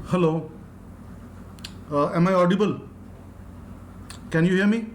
Hello. Am I audible? Can you hear me?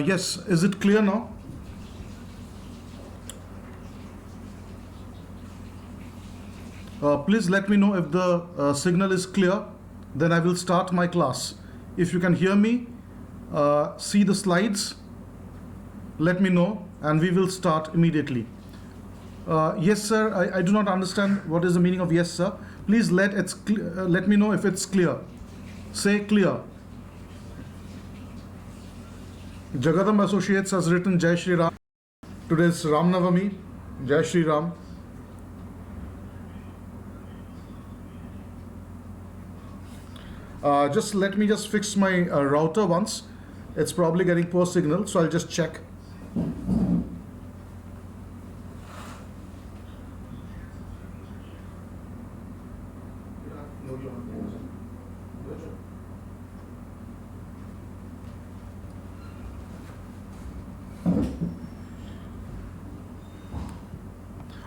Yes, is it clear now? Please let me know if the signal is clear, then I will start my class. If you can hear me, see the slides, let me know and we will start immediately. Yes, sir, I do not understand what is the meaning of yes, sir. Please let me know if it's clear. Say clear. Jagadam Associates has written Jai Shri Ram. Today is Ram Navami. Jai Shri Ram. Just let me fix my router once. It's probably getting poor signal, so I'll just check.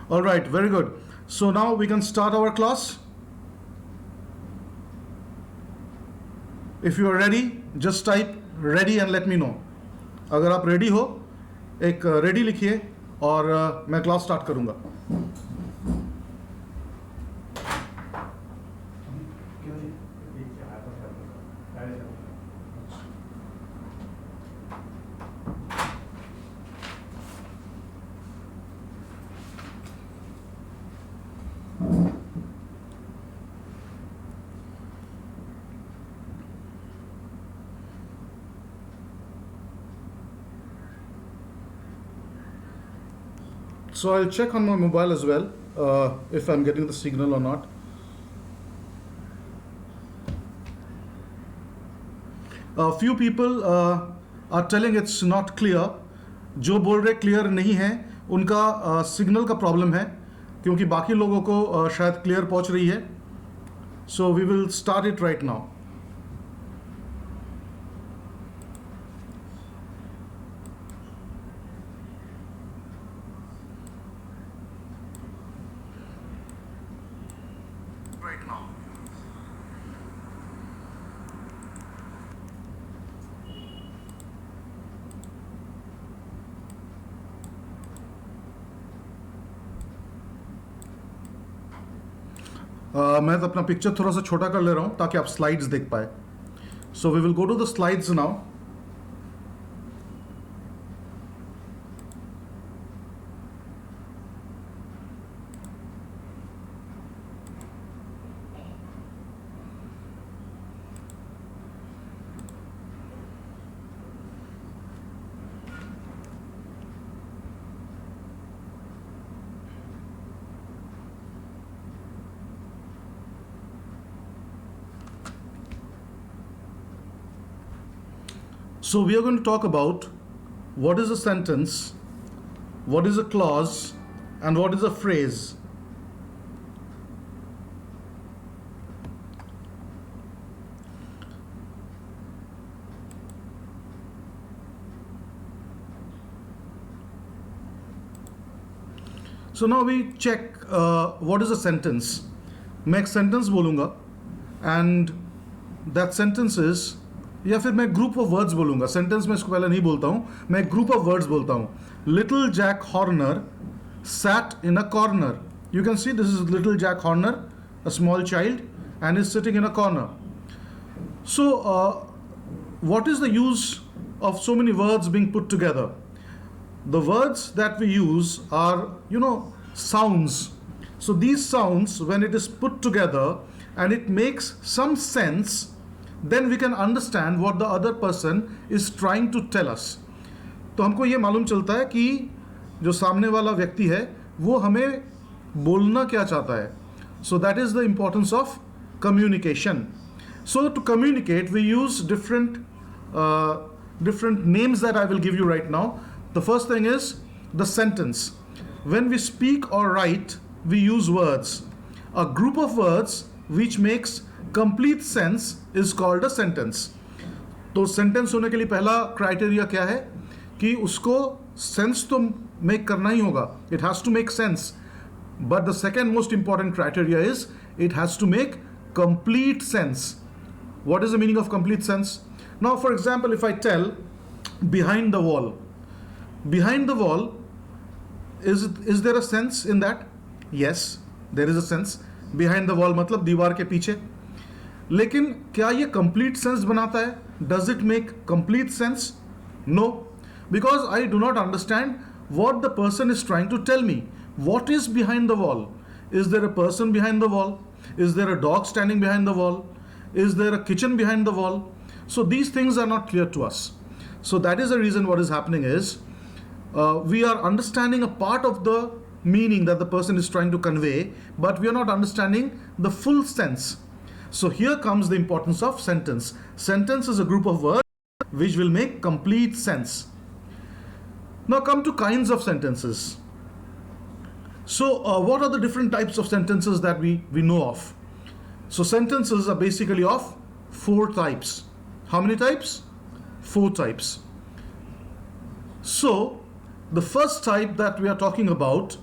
All right, very good. So now we can start our class. If you are ready, just type ready and let me know. अगर आप ready हो, एक ready लिखिए और मैं class start करूँगा. So I'll check on my mobile as well if I'm getting the signal or not. A few people are telling it's not clear. जो बोल रहे clear नहीं है उनका signal का problem है क्योंकि बाकी लोगों को शायद clear पहुंच रही है. So we will start it right now. मैं तो अपना पिक्चर थोड़ा सा छोटा कर ले रहा हूँ ताकि आप स्लाइड्स देख पाए. So we will go to the slides now. So we are going to talk about what is a sentence, what is a clause, and what is a phrase. So now we check what is a sentence. मैं एक sentence बोलूँगा and that sentence is या फिर मैं group of words बोलूंगा, sentence में इसको पहले नहीं बोलता हूं, मैं ग्रुप ऑफ वर्ड्स बोलता हूं. Little Jack Horner sat in a corner. You can see this is little Jack Horner, a small child, and is sitting in a corner. So, what is the use of so many words being put together? The words that we use are, sounds. So, these sounds, when it is put together and it makes some sense, then we can understand what the other person is trying to tell us. तो हमको ये मालूम चलता है कि जो सामने वाला व्यक्ति है वो हमें बोलना क्या चाहता है. So that is the importance of communication. So to communicate we use different names that I will give you right now. The first thing is the sentence. When we speak or write, we use words. A group of words which makes complete sense is called a sentence. तो sentence होने के लिए पहला criteria क्या है कि उसको sense तो मेक करना ही होगा. It has to make sense. But the second most important criteria is it has to make complete sense. What is the meaning of complete sense? Now for example, if I tell behind the wall, behind the wall, is there a sense in that? Yes, there is a sense. behind the wall मतलब दीवार के पीछे. लेकिन क्या ये complete sense बनाता है? Does it make complete sense? No, because I do not understand what the person is trying to tell me. What is behind the wall? Is there a person behind the wall? Is there a dog standing behind the wall? Is there a kitchen behind the wall? So these things are not clear to us. So that is the reason what is happening is we are understanding a part of the meaning that the person is trying to convey, but we are not understanding the full sense. So here comes the importance of sentence. Sentence is a group of words which will make complete sense. Now come to kinds of sentences. So what are the different types of sentences that we know of? So sentences are basically of 4 types. How many types? 4 types. So the first type that we are talking about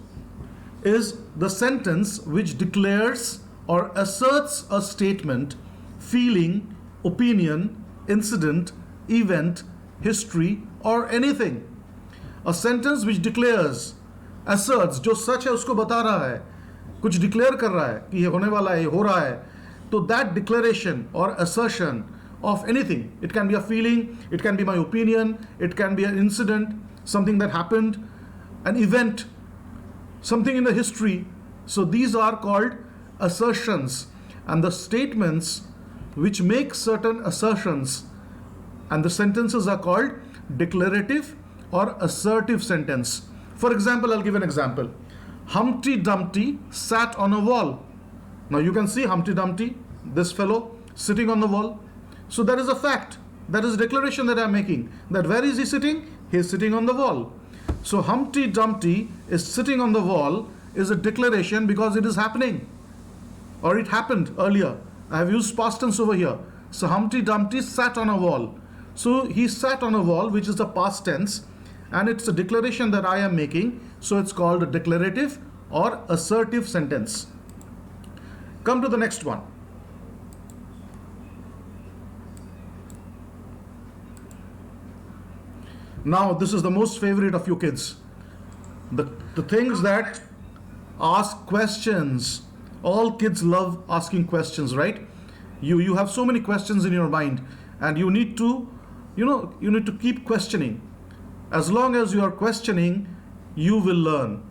is the sentence which declares or asserts a statement, feeling, opinion, incident, event, history or anything. A sentence which declares, asserts, जो सच है उसको बता रहा है, कुछ declare कर रहा है कि ये होने वाला है, ये हो रहा है. तो that declaration or assertion of anything, it can be a feeling, it can be my opinion, it can be an incident, something that happened, an event, something in the history. So these are called assertions, and the statements which make certain assertions and the sentences are called declarative or assertive sentence. For example, I'll give an example. Humpty Dumpty sat on a wall. Now you can see Humpty Dumpty, this fellow sitting on the wall. So that is a fact. That is a declaration that I'm making. That where is he sitting? He is sitting on the wall. So Humpty Dumpty is sitting on the wall is a declaration because it is happening. Or it happened earlier. I have used past tense over here. So Humpty Dumpty sat on a wall. So he sat on a wall, which is the past tense, and it's a declaration that I am making. So it's called a declarative or assertive sentence. Come to the next one. Now this is the most favorite of you kids. The things that ask questions. All kids love asking questions, right? You have so many questions in your mind, and you need to keep questioning. As long as you are questioning, you will learn.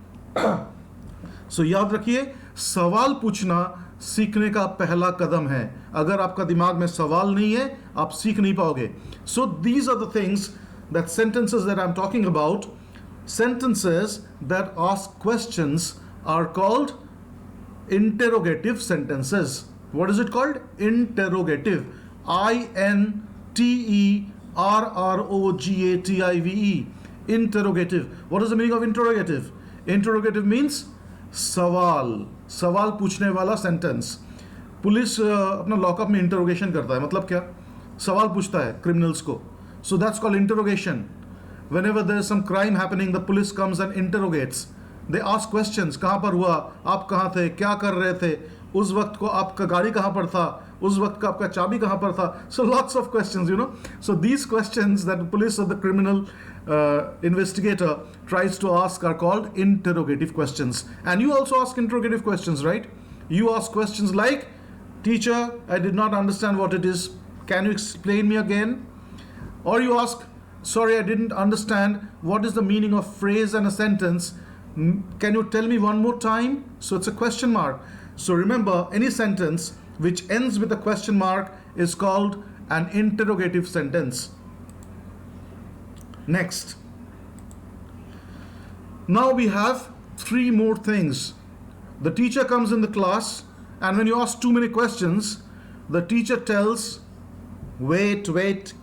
So याद रखिए, सवाल पूछना सीखने का पहला कदम है. अगर आपका दिमाग में सवाल नहीं है, आप सीख नहीं पाओगे. So these are the things, that sentences that I'm talking about. Sentences that ask questions are called interrogative sentences. What is it called? Interrogative. INTERROGATIVE. Interrogative. What is the meaning of interrogative? Interrogative means सवाल. सवाल पूछने वाला sentence. Police अपना lockup में interrogation करता है. मतलब क्या? सवाल पूछता है क्रिमिनल्स को. So that's called interrogation. Whenever there is some crime happening, the police comes and interrogates. They ask questions. कहाँ पर हुआ? आप कहाँ थे? क्या कर रहे थे? उस वक्त को आपका गाड़ी कहाँ पर था? उस वक्त का आपका चाबी कहाँ पर था? So lots of questions, you know. So these questions that the police or the criminal investigator tries to ask are called interrogative questions. And you also ask interrogative questions, right? You ask questions like, teacher, I did not understand what it is. Can you explain me again? Or you ask, sorry, I didn't understand what is the meaning of phrase and a sentence. Can you tell me one more time? So it's a question mark. So remember, any sentence which ends with a question mark is called an interrogative sentence. Next. Now we have three more things. The teacher comes in the class, and when you ask too many questions, the teacher tells, wait,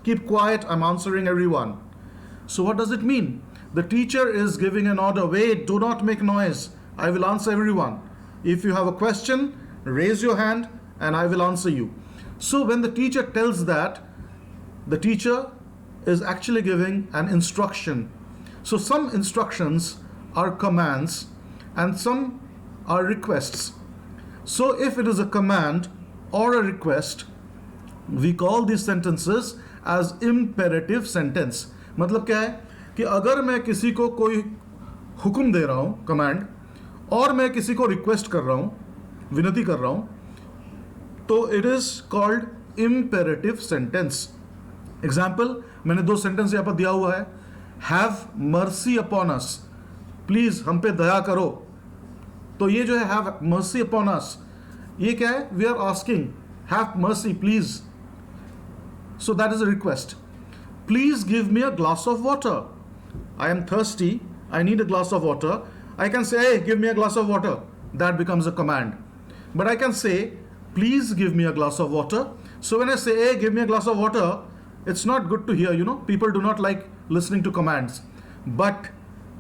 keep quiet, I'm answering everyone. So what does it mean? The teacher is giving an order, wait, do not make noise, I will answer everyone. If you have a question, raise your hand and I will answer you. So when the teacher tells that, the teacher is actually giving an instruction. So some instructions are commands and some are requests. So if it is a command or a request, we call these sentences as imperative sentence. मतलब क्या है कि अगर मैं किसी को कोई हुक्म दे रहा हूँ, कमांड, और मैं किसी को रिक्वेस्ट कर रहा हूँ, विनती कर रहा हूँ, तो it is called imperative sentence. Example, मैंने दो सेंटेंस यहाँ पर दिया हुआ है. Have mercy upon us, please हम पे दया करो. तो ये जो है हैव मर्सी अपॉन अस, ये क्या है? We are asking have mercy please. So that is a request. Please give me a glass of water. I am thirsty. I need a glass of water. I can say, hey, give me a glass of water. That becomes a command. But I can say, please give me a glass of water. So when I say, hey, give me a glass of water, it's not good to hear, you know. People do not like listening to commands. But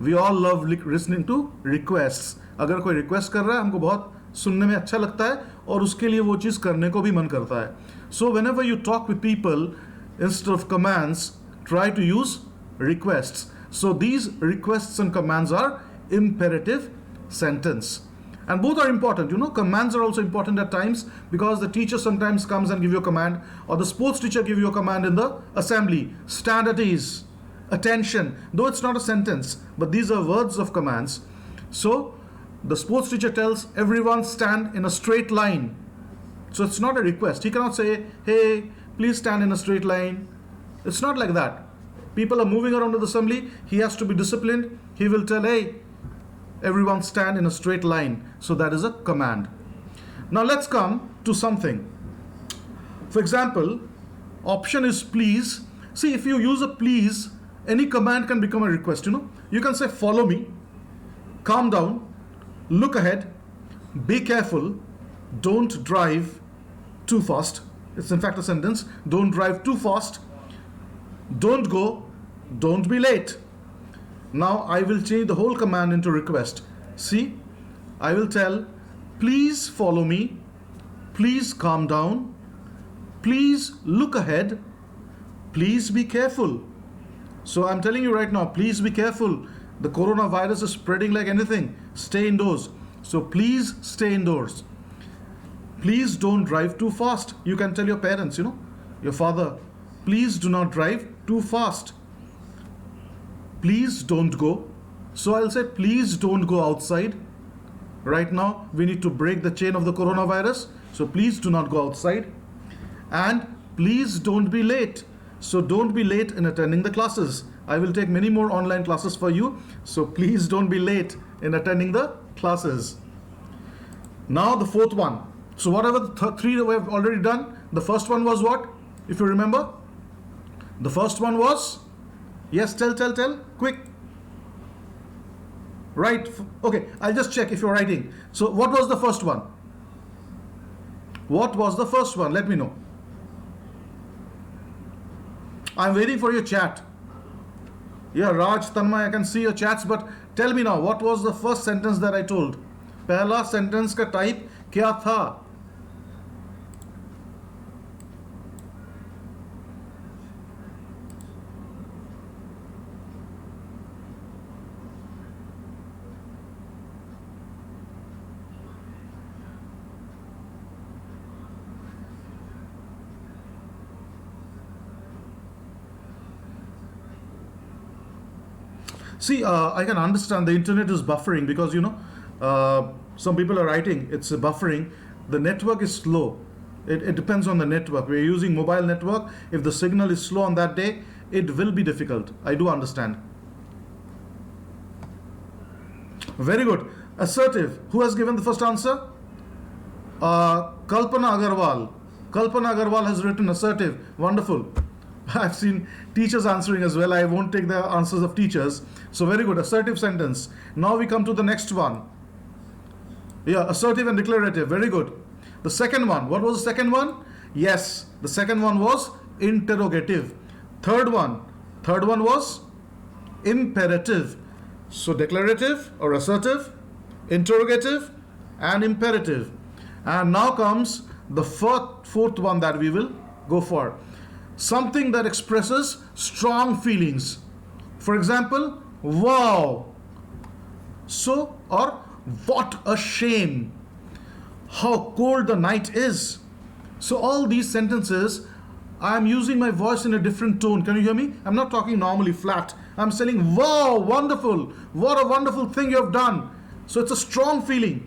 we all love listening to requests. अगर कोई request कर रहा है, हमको बहुत सुनने में अच्छा लगता है और उसके लिए वो चीज़ करने को भी मन करता है. So whenever you talk with people, instead of commands, try to use requests. So these requests and commands are imperative sentence. And both are important, you know. Commands are also important at times because the teacher sometimes comes and give you a command, or the sports teacher give you a command in the assembly. Stand at ease, attention. Though it's not a sentence, but these are words of commands. So the sports teacher tells everyone stand in a straight line. So it's not a request. He cannot say, hey, please stand in a straight line. It's not like that. People are moving around the assembly. He has to be disciplined. He will tell, hey, everyone stand in a straight line. So that is a command. Now let's come to something. For example, option is please. See, if you use a please, any command can become a request, you know. You can say, follow me, calm down, look ahead, be careful, don't drive too fast. It's in fact a sentence. Don't drive too fast, don't go, don't be late. Now I will change the whole command into request. See, I will tell, please follow me, please calm down, please look ahead, please be careful. So I'm telling you right now, please be careful. The coronavirus is spreading like anything. Stay indoors. So please stay indoors. Please don't drive too fast. You can tell your parents, you know, your father, please do not drive too fast. Please don't go. So I'll say, please don't go outside. Right now, we need to break the chain of the coronavirus. So please do not go outside. And please don't be late. So don't be late in attending the classes. I will take many more online classes for you. So please don't be late in attending the classes. Now the fourth one. So whatever the three that we have already done, the first one was what? If you remember, the first one was, yes, tell, quick. Right. Okay, I'll just check if you're writing. So what was the first one? What was the first one? Let me know. I'm waiting for your chat. Yeah, Raj, Tanmay, I can see your chats, but tell me now, what was the first sentence that I told? पहला sentence का type क्या था? See, I can understand the internet is buffering because some people are writing it's buffering. The network is slow. It depends on the network. We're using mobile network. If the signal is slow on that day, it will be difficult. I do understand. Very good. Assertive. Who has given the first answer? Kalpana Agarwal. Kalpana Agarwal has written assertive. Wonderful. I've seen teachers answering as well. I won't take the answers of teachers. So very good. Assertive sentence. Now we come to the next one. Yeah, assertive and declarative. Very good. The second one. What was the second one? Yes, the second one was interrogative. Third one was imperative. So declarative or assertive, interrogative, and imperative. And now comes the fourth one that we will go for. Something that expresses strong feelings. For example, wow. So, or what a shame. How cold the night is. So all these sentences, I am using my voice in a different tone. Can you hear me? I'm not talking normally flat. I'm saying, wow, wonderful. What a wonderful thing you have done. So it's a strong feeling.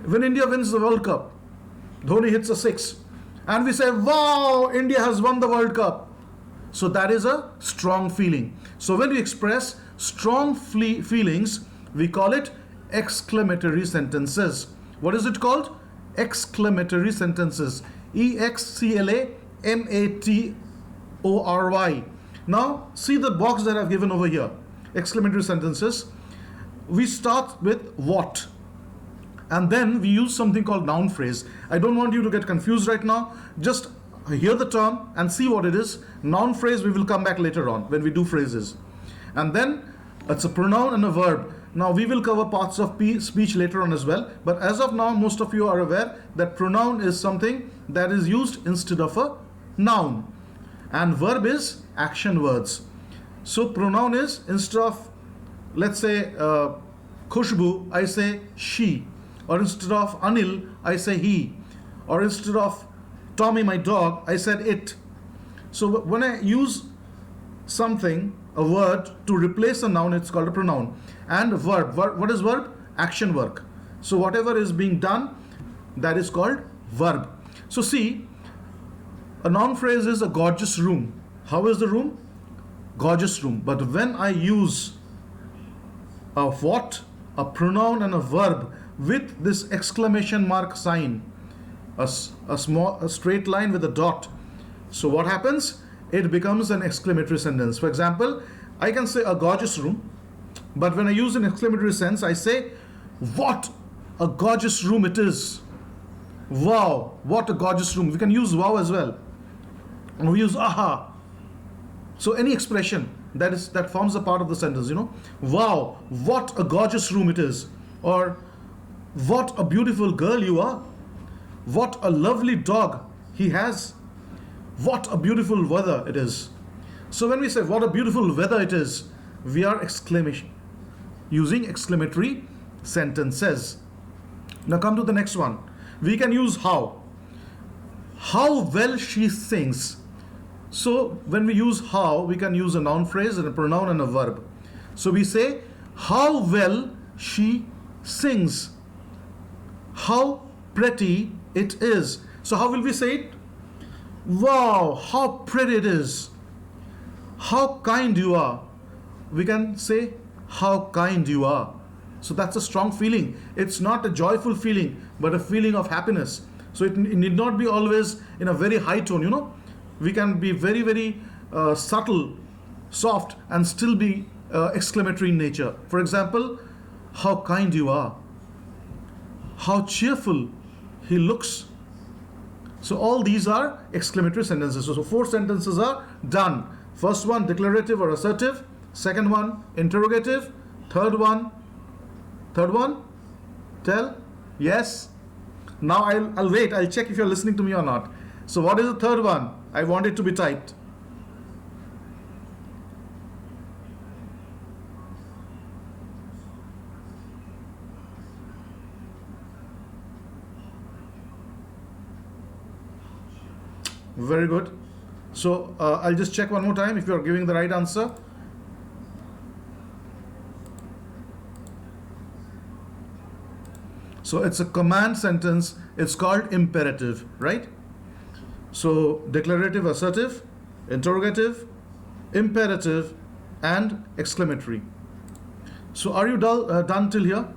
When India wins the World Cup, Dhoni hits a six. And we say, wow, India has won the World Cup. So that is a strong feeling. So when we express strong feelings, we call it exclamatory sentences. What is it called? Exclamatory sentences. EXCLAMATORY. Now, see the box that I've given over here. Exclamatory sentences. We start with what? And then we use something called noun phrase. I don't want you to get confused right now. Just hear the term and see what it is. Noun phrase we will come back later on when we do phrases. And then it's a pronoun and a verb. Now we will cover parts of speech later on as well. But as of now, most of you are aware that pronoun is something that is used instead of a noun. And verb is action words. So pronoun is, instead of, let's say, Khushbu, I say she. Or instead of Anil, I say he. Or instead of Tommy, my dog, I said it. So when I use something, a word, to replace a noun, it's called a pronoun. And verb. What is verb? Action work. So whatever is being done, that is called verb. So see, a noun phrase is a gorgeous room. How is the room? Gorgeous room. But when I use a what, a pronoun and a verb with this exclamation mark sign, a straight line with a dot, so what happens? It becomes an exclamatory sentence. For example, I can say a gorgeous room, but when I use an exclamatory sense, I say, what a gorgeous room it is. Wow, what a gorgeous room. We can use wow as well. And we use aha. So any expression that forms a part of the sentence, wow, what a gorgeous room it is. Or what a beautiful girl you are. What a lovely dog he has. What a beautiful weather it is. So when we say what a beautiful weather it is, we are using exclamatory sentences. Now come to the next one. We can use how. How well she sings. So when we use how, we can use a noun phrase and a pronoun and a verb. So we say, how well she sings. How pretty it is. So how will we say it? Wow, how pretty it is. How kind you are. We can say, how kind you are. So that's a strong feeling. It's not a joyful feeling, but a feeling of happiness. So it need not be always in a very high tone, We can be very, very subtle, soft, and still be exclamatory in nature. For example, how kind you are. How cheerful he looks. So all these are exclamatory sentences. So 4 sentences are done. First one, declarative or assertive. Second one, interrogative. Third one, tell, yes. Now I'll wait. I'll check if you're listening to me or not. So what is the third one? I want it to be typed. Very good. So I'll just check one more time if you're giving the right answer. So it's a command sentence. It's called imperative, right? So declarative, assertive, interrogative, imperative, and exclamatory. So are you done till here?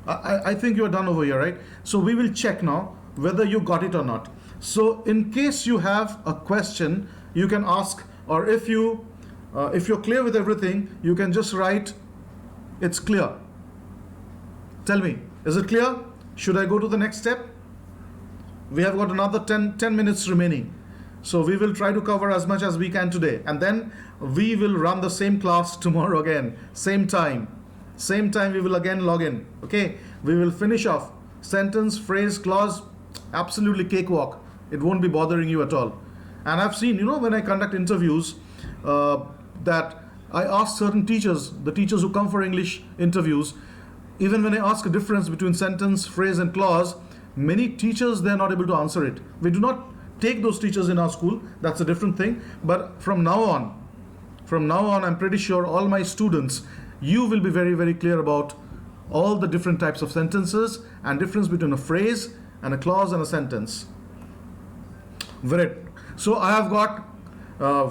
I think you're done over here, right? So we will check now whether you got it or not. So in case you have a question, you can ask, or if you're clear with everything, you can just write, it's clear. Tell me, is it clear? Should I go to the next step? We have got another 10 minutes remaining. So we will try to cover as much as we can today. And then we will run the same class tomorrow again, same time. Same time we will again log in. Okay, we will finish off sentence, phrase, clause, absolutely cakewalk. It won't be bothering you at all. And I've seen, when I conduct interviews, that I ask certain teachers, the teachers who come for English interviews, even when I ask a difference between sentence, phrase, and clause, many teachers, they're not able to answer it. We do not take those teachers in our school. That's a different thing. But from now on, I'm pretty sure all my students, you will be very, very clear about all the different types of sentences and difference between a phrase and a clause and a sentence. Very. So I have got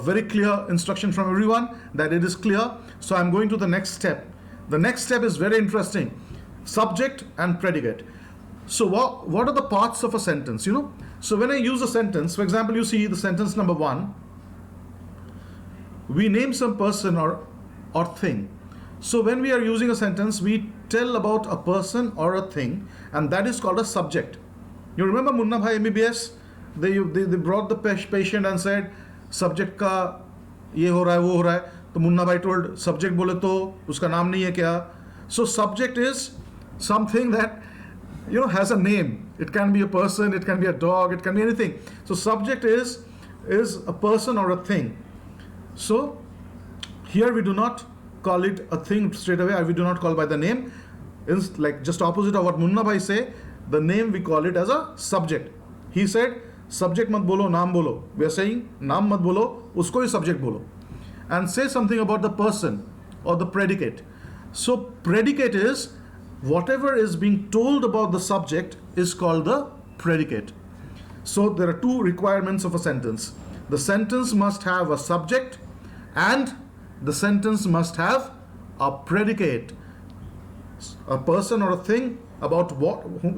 very clear instruction from everyone that it is clear. So I'm going to the next step. The next step is very interesting. Subject and predicate. So what are the parts of a sentence? So when I use a sentence, for example, you see the sentence number 1. We name some person or thing. So when we are using a sentence, we tell about a person or a thing, and that is called a subject. You remember Munna Bhai MBBS? They brought the patient and said, subject ka ye ho raha hai, wo ho raha hai. So Munna Bhai told, subject bole to uska naam nahi hai kya? So subject is something that has a name. It can be a person, it can be a dog, it can be anything. So subject is a person or a thing. So here we do not call it a thing straight away. We do not call by the name. It's like just opposite of what Munna Bhai say. The name we call it as a subject. He said, subject mat bolo, naam bolo. We are saying, naam mat bolo, usko hi subject bolo. And say something about the person or the predicate. So predicate is whatever is being told about the subject is called the predicate. So there are two requirements of a sentence. The sentence must have a subject and the sentence must have a predicate. A person or a thing about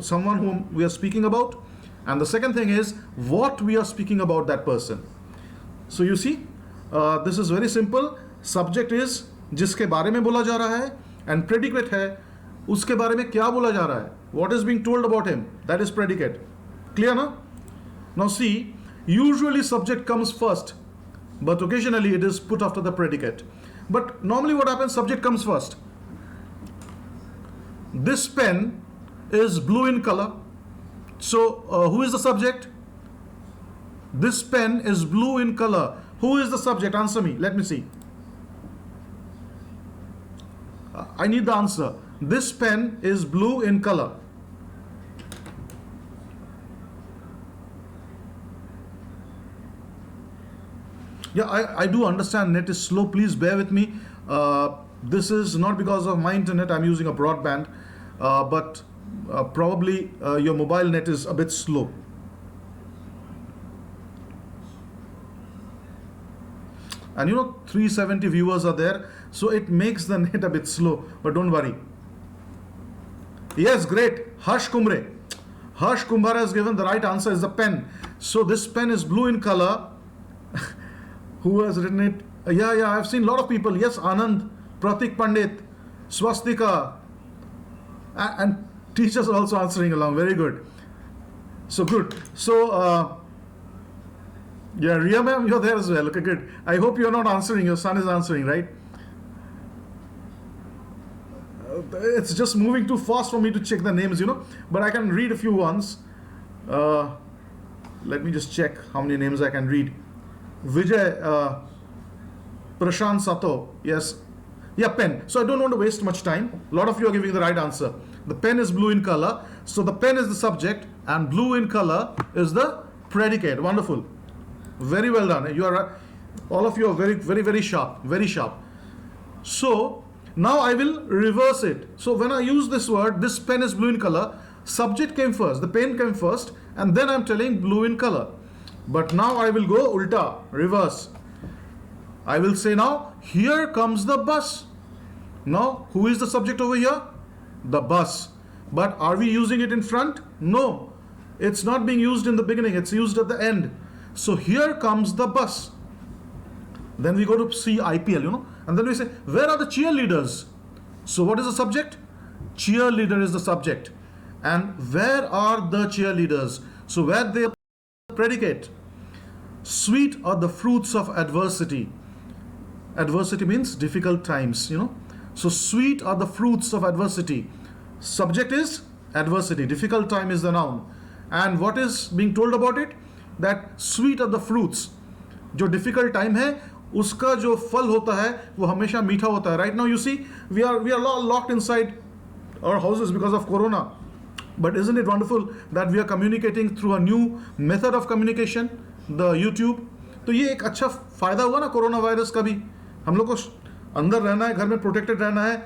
someone whom we are speaking about. And the second thing is what we are speaking about that person. So you see, this is very simple. Subject is जिसके बारे में बोला जा रहा है, and predicate है उसके बारे में क्या बोला जा रहा है. What is being told about him, that is predicate. Clear na? Now see, usually subject comes first, but occasionally it is put after the predicate. But normally what happens, subject comes first. This pen is blue in color. So who is the subject? This pen is blue in color. Who is the subject? Answer me. Let me see. I need the answer. This pen is blue in color. Yeah, I do understand net is slow. Please bear with me. This is not because of my internet. I'm using a broadband, but probably your mobile net is a bit slow. And 370 viewers are there, so it makes the net a bit slow, but don't worry. Yes, great. Harsh Kumre. Harsh Kumbhar has given the right answer is the pen. So this pen is blue in color. Who has written it? Yeah, I've seen a lot of people. Yes, Anand, Pratik Pandit, Swastika, and teachers are also answering along. Very good. So good. So, yeah, Ria ma'am, you're there as well. Okay, good. I hope you're not answering. Your son is answering, right? It's just moving too fast for me to check the names, but I can read a few ones. Let me just check how many names I can read. Vijay, Prashant Sato, yes. Yeah, pen. So I don't want to waste much time. A lot of you are giving the right answer. The pen is blue in color. So the pen is the subject and blue in color is the predicate. Wonderful. Very well done. You are all of you are very, very, very sharp. Very sharp. So Now I will reverse it. So when I use this word, this pen is blue in color, subject came first, the pen came first, and then I'm telling blue in color. But now I will go ulta, reverse. I will say now, here comes the bus. Now, who is the subject over here? The bus. But are we using it in front? No. It's not being used in the beginning, it's used at the end. So here comes the bus. Then we go to see IPL, and then we say, where are the cheerleaders? So what is the subject? Cheerleader is the subject. And where are the cheerleaders? So where they predicate. Sweet are the fruits of adversity. Adversity means difficult times, So sweet are the fruits of adversity. Subject is adversity. Difficult time is the noun. And what is being told about it? That sweet are the fruits. जो difficult time है, उसका जो फल होता है, वो हमेशा मीठा होता है. Right now you see, we are all locked inside our houses because of Corona. But isn't it wonderful that we are communicating through a new method of communication, the YouTube? तो ये एक अच्छा फायदा हुआ ना कोरोना वायरस का भी. हम लोग को अंदर रहना है, घर में प्रोटेक्टेड रहना है,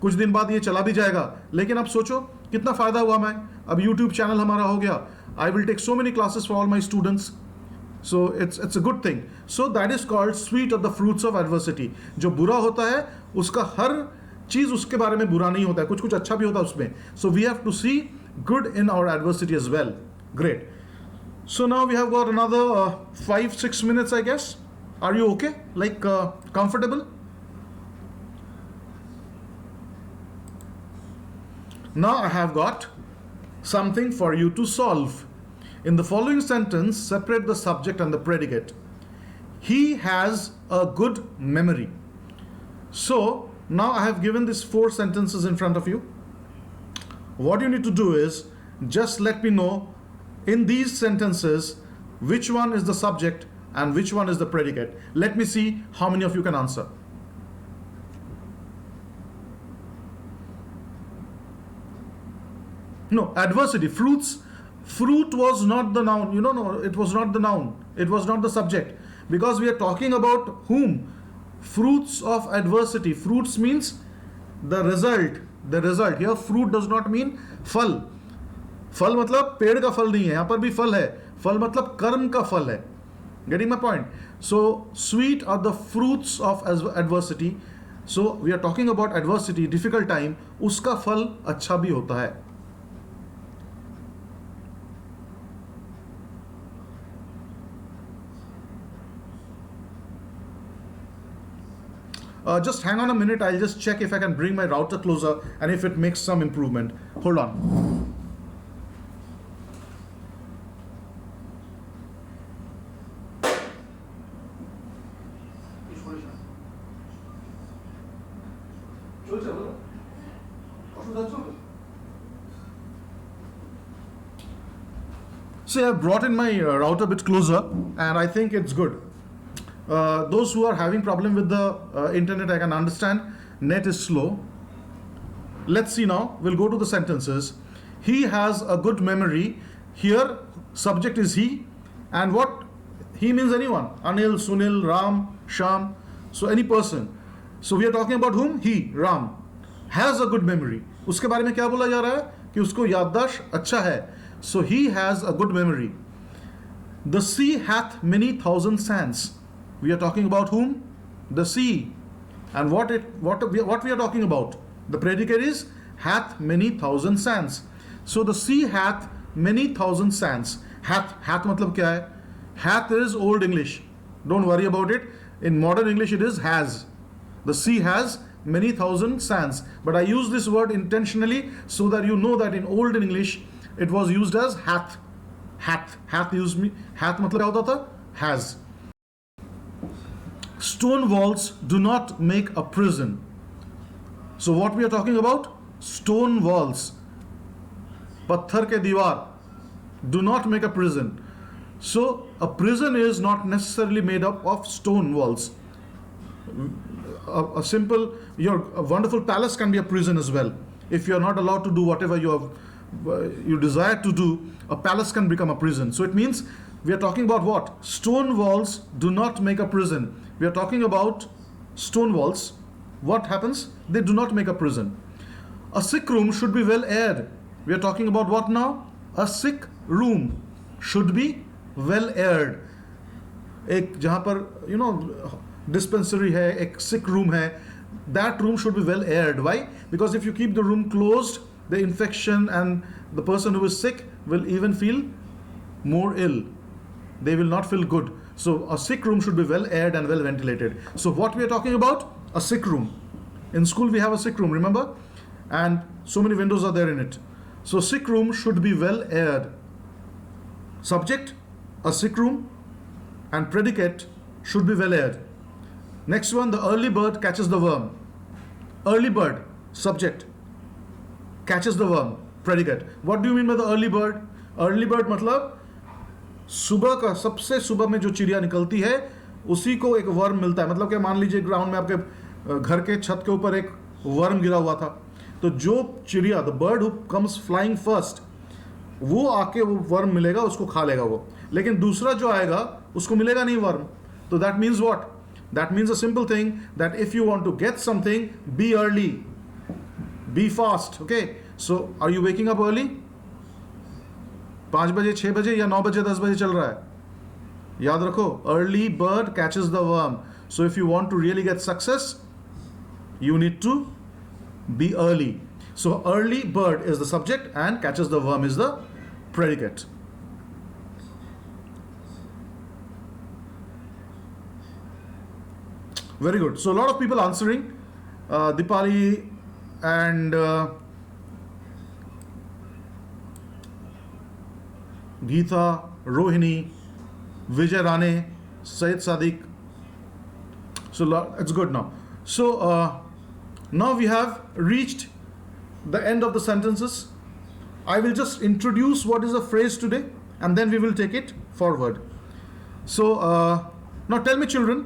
कुछ दिन बाद ये चला भी जाएगा. लेकिन अब सोचो कितना फायदा हुआ. मैं अब YouTube चैनल हमारा हो गया. I will take so many classes for all my students. So it's a good thing. So that is called sweet of the fruits of adversity. जो बुरा होता है उसका हर चीज उसके बारे में बुरा नहीं होता है, कुछ कुछ अच्छा भी होता है उसमें. So we have to see good in our adversity as well. Great. So now we have got another 5-6 minutes, I guess. Are you okay? Like comfortable? Now I have got something for you to solve. In the following sentence, separate the subject and the predicate. He has a good memory. So now I have given these 4 sentences in front of you. What you need to do is just let me know in these sentences which one is the subject and which one is the predicate. Let me see how many of you can answer. No, adversity, fruits. Fruit was not the noun. No, it was not the noun. It was not the subject. Because we are talking about whom? Fruits of adversity. Fruits means the result. The result. Here fruit does not mean फल. फल मतलब पेड़ का फल नहीं है. यहाँ पर भी फल है. फल मतलब कर्म का फल है. Getting my point? So sweet are the fruits of adversity. So we are talking about adversity, difficult time. उसका फल अच्छा भी होता है. Just hang on a minute. I'll just check if I can bring my router closer and if it makes some improvement. Hold on. So I've brought in my router a bit closer and I think it's good. Those who are having problem with the internet, I can understand. Net is slow. Let's see now. We'll go to the sentences. He has a good memory. Here, subject is he. And what? He means anyone. Anil, Sunil, Ram, Sham. So any person. So we are talking about whom? He, Ram. Has a good memory. उसके बारे में क्या बोला जा रहा है? कि उसको याददाश्त अच्छा है. So he has a good memory. The sea hath many thousand sands. We are talking about whom? The sea. And what we are talking about? The predicate is hath many thousand sands. So the sea hath many thousand sands. Hath matlab kya hai? Hath is old English. Don't worry about it. In modern English it is has. The sea has many thousand sands. But I use this word intentionally so that you know that in old English it was used as hath. Hath matlab kya hota tha? Has. Stone walls do not make a prison. So what we are talking about? Stone walls. Patthar ke diwar do not make a prison. So a prison is not necessarily made up of stone walls. A wonderful palace can be a prison as well. If you are not allowed to do whatever you desire to do, a palace can become a prison. So it means we are talking about what? Stone walls do not make a prison. We are talking about stone walls what happens? They do not make a prison. A sick room should be well aired. We are talking about what now? A sick room should be well aired. एक जहाँ पर dispensary है, एक sick room है, that room should be well aired. Why? Because if you keep the room closed, the infection and the person who is sick will even feel more ill. They will not feel good. So a sick room should be well aired and well ventilated. So what we are talking about? A sick room. In school we have a sick room, remember? And so many windows are there in it. So sick room should be well aired. Subject, a sick room, and predicate should be well aired. Next one, the early bird catches the worm. Early bird, subject, catches the worm, predicate. What do you mean by the early bird? Early bird मतलब सुबह का, सबसे सुबह में जो चिड़िया निकलती है उसी को एक वर्म मिलता है. मतलब क्या, मान लीजिए ग्राउंड में आपके घर के छत के ऊपर एक वर्म गिरा हुआ था, तो जो चिड़िया, the bird who comes flying first, वो आके वो वर्म मिलेगा, उसको खा लेगा वो. लेकिन दूसरा जो आएगा उसको मिलेगा नहीं वर्म. तो that means what? That means a simple thing, that if you want to get something, be early, be fast. Okay, so are you waking up early? 5 बजे, 6 बजे या 9 बजे, 10 बजे चल रहा है? याद रखो, early bird catches the worm. So if you want to really get success, you need to be early. So early bird is the subject and catches the worm is the predicate. Very good. So a lot of people answering. Dipali and Geeta, Rohini, Vijay Rane, Syed Sadiq. So it's good now. So now we have reached the end of the sentences. I will just introduce what is a phrase today and then we will take it forward. So now tell me, children,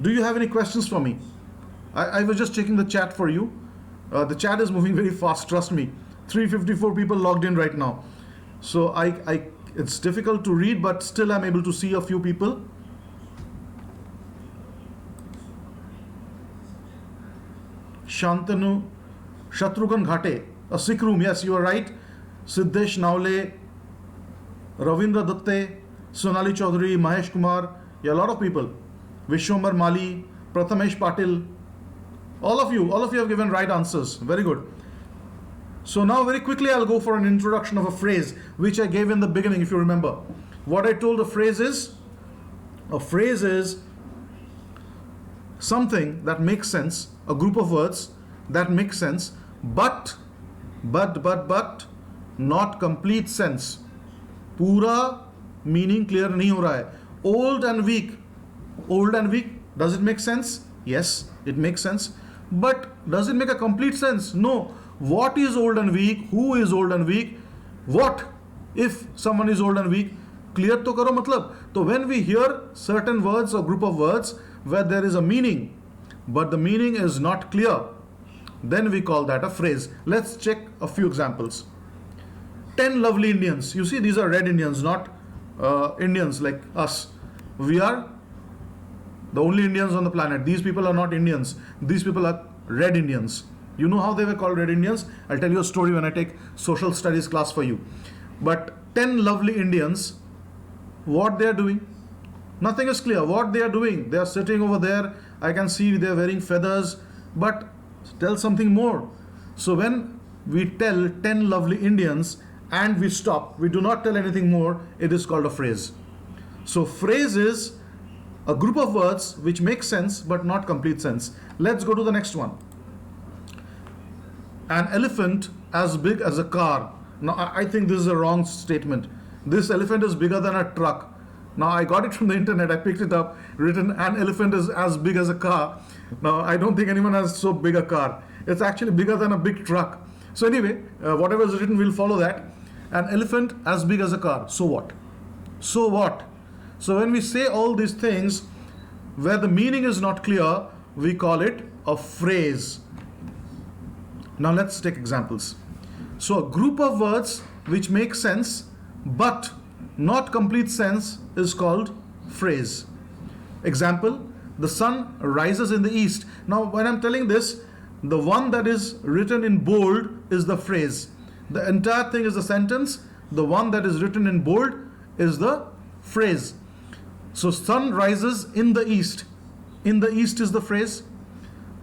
do you have any questions for me? I was just checking the chat for you. The chat is moving very fast, trust me. 354 people logged in right now. So it's difficult to read, but still I'm able to see a few people. Shantanu, Shatrughan Ghate, a sick room, yes, you are right. Siddesh Naule, Ravindra Datte, Sonali Chaudhary, Mahesh Kumar, yeah, a lot of people. Vishwambar Mali, Prathamesh Patil, all of you have given right answers. Very good. So now very quickly I'll go for an introduction of a phrase which I gave in the beginning, if you remember. What I told a phrase is something that makes sense, a group of words that make sense, but not complete sense. पूरा meaning clear नहीं हो रहा है. Old and weak, does it make sense? Yes, it makes sense. But does it make a complete sense? No. What is old and weak? Who is old and weak? What if someone is old and weak? Clear to karo matlab. So when we hear certain words or group of words where there is a meaning, but the meaning is not clear, then we call that a phrase. Let's check a few examples. 10 lovely Indians. You see, these are red Indians, not Indians like us. We are the only Indians on the planet. These people are not Indians. These people are red Indians. You know how they were called red Indians? I'll tell you a story when I take social studies class for you. But 10 lovely Indians, what they are doing? Nothing is clear. What they are doing? They are sitting over there. I can see they are wearing feathers. But tell something more. So when we tell 10 lovely Indians and we stop, we do not tell anything more, it is called a phrase. So phrase is a group of words which make sense but not complete sense. Let's go to the next one. An elephant as big as a car. Now I think this is a wrong statement. This elephant is bigger than a truck. Now I got it from the internet, I picked it up, written an elephant is as big as a car. Now I don't think anyone has so big a car. It's actually bigger than a big truck. So anyway, whatever is written, we'll follow that. An elephant as big as a car. So what? So what? So when we say all these things where the meaning is not clear, we call it a phrase. Now let's take examples. So a group of words which make sense but not complete sense is called phrase. Example, the sun rises in the east. Now, when I'm telling this, the one that is written in bold is the phrase. The entire thing is the sentence. The one that is written in bold is the phrase. So, sun rises in the east. In the east is the phrase.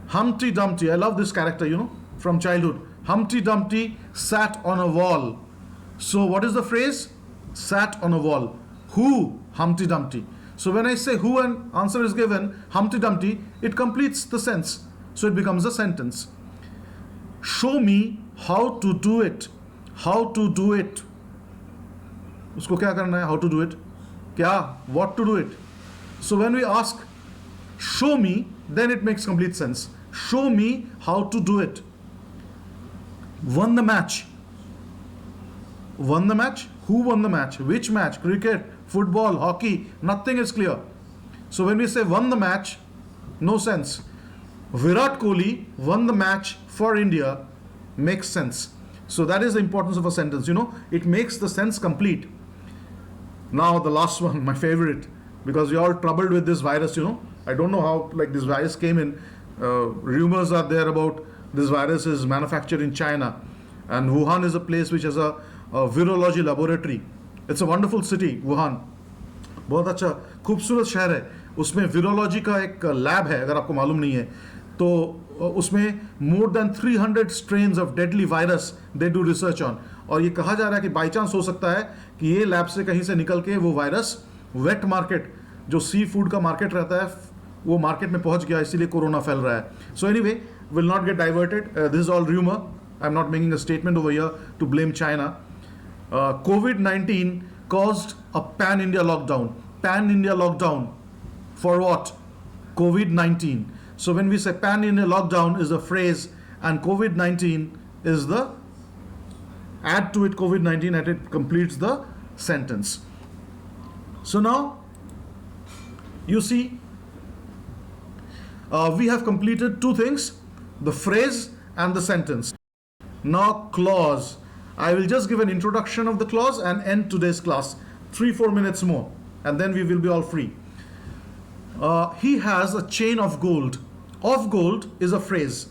Humpty Dumpty, I love this character, from childhood. Humpty Dumpty sat on a wall. So, what is the phrase? Sat on a wall. Who? Humpty Dumpty. So when I say who and answer is given, Humpty Dumpty, it completes the sense. So it becomes a sentence. Show me how to do it. How to do it. उसको क्या करना है? How to do it? क्या? What to do it? So when we ask, show me, then it makes complete sense. Show me how to do it. Won the match. Won the match? Who won the match? Which match? Cricket, football, hockey, nothing is clear. So when we say won the match, no sense. Virat Kohli won the match for India makes sense. So that is the importance of a sentence, it makes the sense complete. Now the last one, my favorite, because we are all troubled with this virus, I don't know how this virus came in. Rumors are there about this virus is manufactured in China, and Wuhan is a place which has a virology laboratory. It's a wonderful city, Wuhan. बहुत अच्छा खूबसूरत शहर है. उसमें विरोलॉजी का एक lab है, अगर आपको मालूम नहीं है तो उसमें more than 300 strains of deadly virus they do research on. और ये कहा जा रहा है कि बाई चांस हो सकता है कि ये लैब से कहीं से निकल के वो वायरस वेट मार्केट, जो सी फूड का मार्केट रहता है, वो मार्केट में पहुंच गया, इसीलिए कोरोना फैल रहा है. So anyway, will not get diverted. This is all rumour. I am not making a statement over here to blame China. COVID-19 caused a pan-India lockdown. Pan-India lockdown. For what? COVID-19. So when we say pan-India lockdown is a phrase and COVID-19 is the, add to it COVID-19 and it completes the sentence. So now, you see, we have completed two things, the phrase and the sentence. Now clause. I will just give an introduction of the clause and end today's class. 3-4 minutes more and then we will be all free. He has a chain of gold. Of gold is a phrase.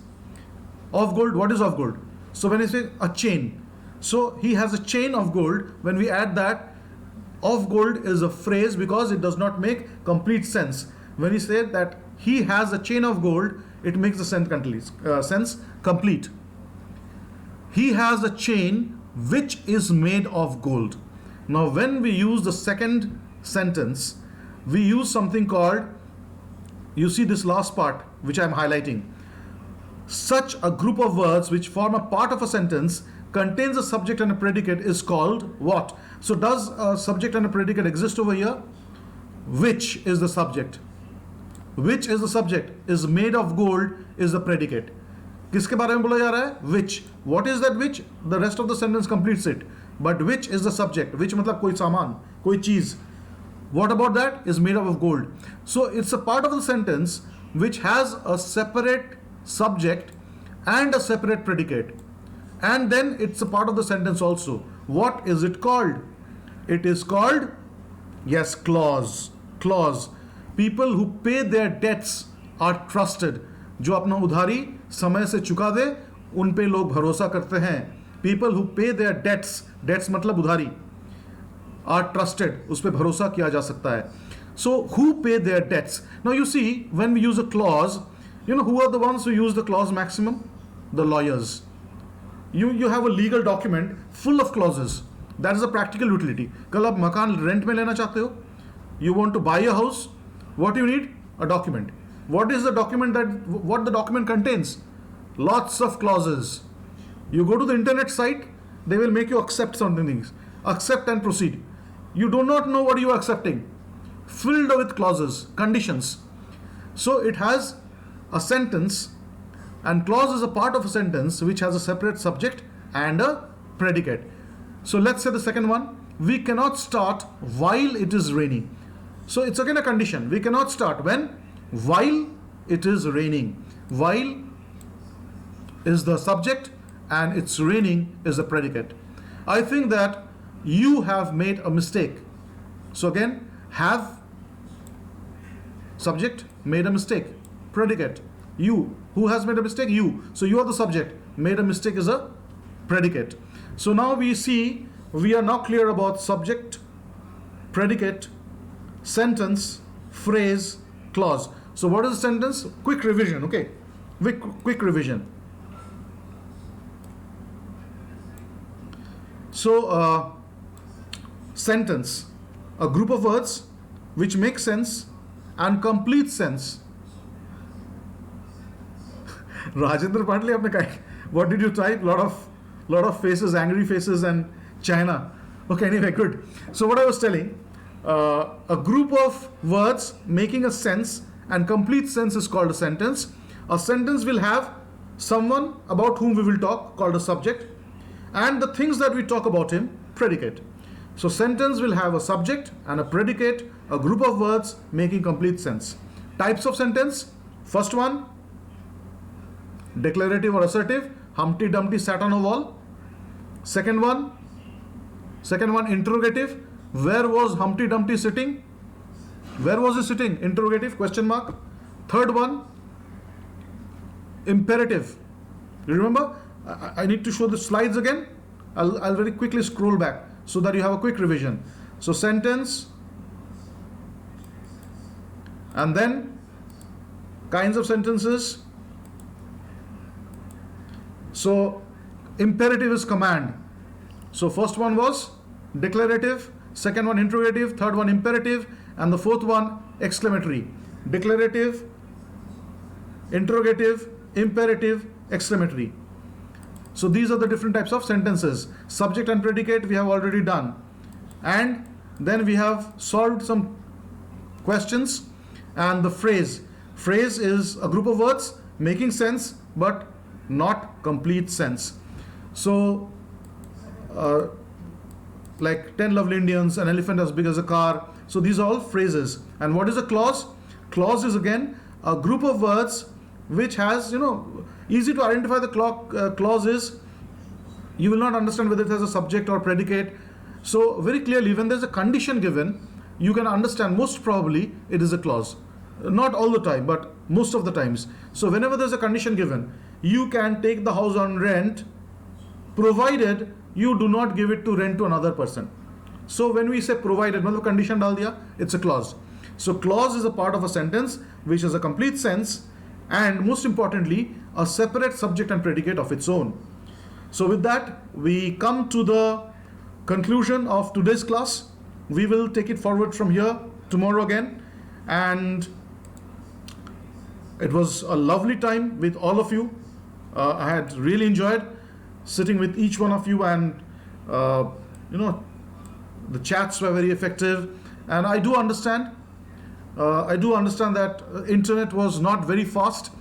Of gold, what is of gold? So when I say a chain, so he has a chain of gold, when we add that, of gold is a phrase because it does not make complete sense. When we say that he has a chain of gold, it makes the sense complete. He has a chain which is made of gold. Now when we use the second sentence, we use something called, you see this last part which I am highlighting. Such a group of words which form a part of a sentence contains a subject and a predicate is called what? So does a subject and a predicate exist over here? Which is the subject? Which is the subject? Is made of gold is the predicate. किसके बारे में बोला जा रहा है? Which. What is that which? The rest of the sentence completes it. But which is the subject? Which मतलब कोई सामान, कोई चीज. What about that? Is made up of gold. So it's a part of the sentence which has a separate subject and a separate predicate. And then it's a part of the sentence also. What is it called? It is called, yes, clause. Clause. People who pay their debts are trusted. जो अपना उधारी समय से चुका दे, उन पे लोग भरोसा करते हैं. People who pay their debts, debts मतलब उधारी, are trusted, उस पे भरोसा किया जा सकता है. So who pay their debts? Now you see, when we use a clause, who are the ones who use the clause maximum? The lawyers. You have a legal document full of clauses. That is a practical utility. कल आप मकान rent में लेना चाहते हो, you want to buy a house, what do you need? A document. What is the document what the document contains? Lots of clauses. You go to the internet site, they will make you accept certain things. Accept and proceed. You do not know what you are accepting. Filled with clauses, conditions. So it has a sentence, and clause is a part of a sentence which has a separate subject and a predicate. So let's say the second one. We cannot start while it is raining. So it's again a condition. We cannot start when? While it is raining. While is the subject and it's raining is the predicate. I think that you have made a mistake. So again, have Subject, made a mistake. Predicate, you. Who has made a mistake? You. So you are the subject. Made a mistake is a predicate. So now we see, we are now clear about subject, predicate, sentence, phrase, clause. So what is a sentence? Quick revision, okay? Quick revision. So sentence, a group of words which make sense and complete sense. Rajendra Patle, apne kai, what did you type? Lot of faces, angry faces, and China. Okay, anyway, good. So what I was telling, a group of words making a sense and complete sense is called a sentence. A sentence will have someone about whom we will talk, called a subject, and the things that we talk about him, predicate. So sentence will have a subject and a predicate, a group of words making complete sense. Types of sentence. First one, declarative or assertive. Humpty Dumpty sat on a wall. Second one, interrogative. Where was Humpty Dumpty sitting? Where was he sitting? Interrogative, question mark. Third one, imperative. You remember? I need to show the slides again. I'll very quickly scroll back so that you have a quick revision. So sentence, and then kinds of sentences. So imperative is command. So first one was declarative, second one interrogative, third one imperative, and the fourth one exclamatory. Declarative, interrogative, imperative, exclamatory. So these are the different types of sentences. Subject and predicate we have already done. And then we have solved some questions. And the phrase. Phrase is a group of words making sense but not complete sense. So like 10 lovely Indians, an elephant as big as a car. So these are all phrases. And what is a clause? Clause is again a group of words which has, easy to identify. The clause is, you will not understand whether it has a subject or predicate. So very clearly, when there's a condition given, you can understand most probably it is a clause. Not all the time, but most of the times. So whenever there's a condition given, you can take the house on rent, provided you do not give it to rent to another person. So when we say provided, matlab condition dal diya, it's a clause. So clause is a part of a sentence which has a complete sense, and most importantly, a separate subject and predicate of its own. So with that, we come to the conclusion of today's class. We will take it forward from here tomorrow again. And it was a lovely time with all of you. I had really enjoyed sitting with each one of you, and the chats were very effective. And I do understand that internet was not very fast,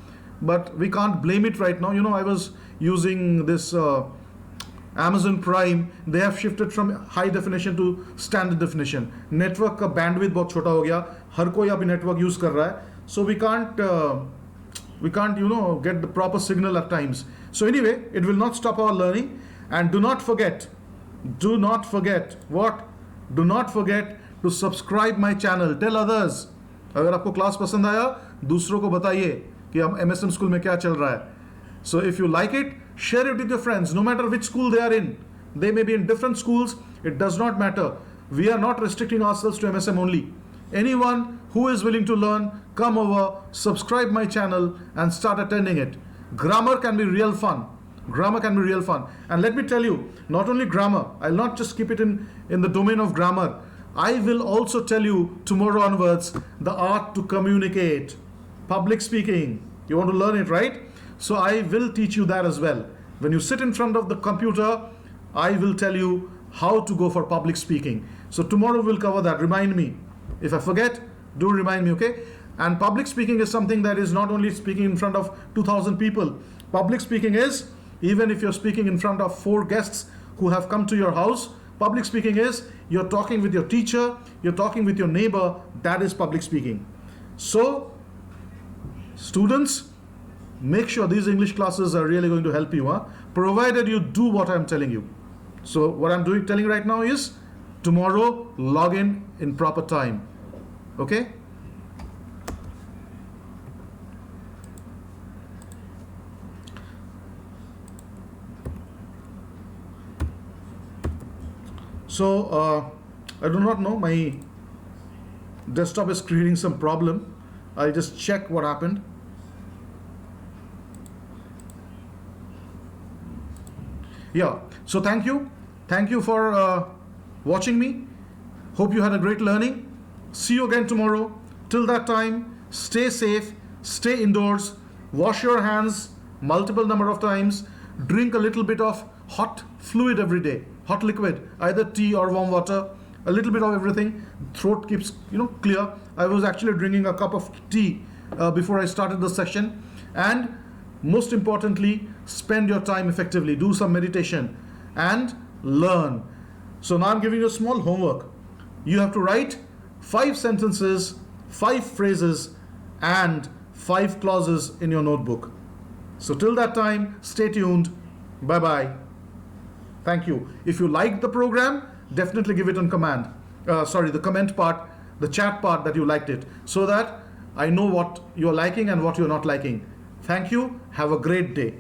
but we can't blame it right now. I was using this Amazon Prime. They have shifted from high definition to standard definition. Network का bandwidth बहुत छोटा हो गया. हर कोई अभी network use कर रहा है. So we can't get the proper signal at times. So anyway, it will not stop our learning. And do not forget what? Do not forget to subscribe my channel. Tell others. अगर आपको class पसंद आया, दूसरों को बताइए कि हम MSM school में क्या चल रहा है. So if you like it, share it with your friends, no matter which school they are in. They may be in different schools, it does not matter. We are not restricting ourselves to MSM only. Anyone who is willing to learn, come over, subscribe my channel and start attending it. Grammar can be real fun. And let me tell you, not only grammar, I'll not just keep it in the domain of grammar. I will also tell you tomorrow onwards the art to communicate. Public speaking. You want to learn it, right? So I will teach you that as well. When you sit in front of the computer, I will tell you how to go for public speaking. So tomorrow we'll cover that. Remind me. If I forget, do remind me, okay? And public speaking is something that is not only speaking in front of 2,000 people. Public speaking is, even if you're speaking in front of 4 guests who have come to your house, public speaking is, you're talking with your teacher, you're talking with your neighbor, that is public speaking. So, students, make sure these English classes are really going to help you, provided you do what I'm telling you. So what I'm telling right now is, tomorrow log in proper time. Okay? So I do not know, my desktop is creating some problem. I'll just check what happened. Yeah, so thank you for watching me. Hope you had a great learning. See you again tomorrow. Till that time, stay safe, stay indoors, wash your hands multiple number of times, drink a little bit of hot fluid every day, hot liquid, either tea or warm water, a little bit of everything. Throat keeps clear. I was actually drinking a cup of tea before I started the session. And most importantly, spend your time effectively, do some meditation and learn. So now I'm giving you a small homework. You have to write 5 sentences, 5 phrases and 5 clauses in your notebook. So till that time, stay tuned. Bye bye. Thank you. If you liked the program, definitely give it on command. The comment part, the chat part that you liked it, so that I know what you're liking and what you're not liking. Thank you. Have a great day.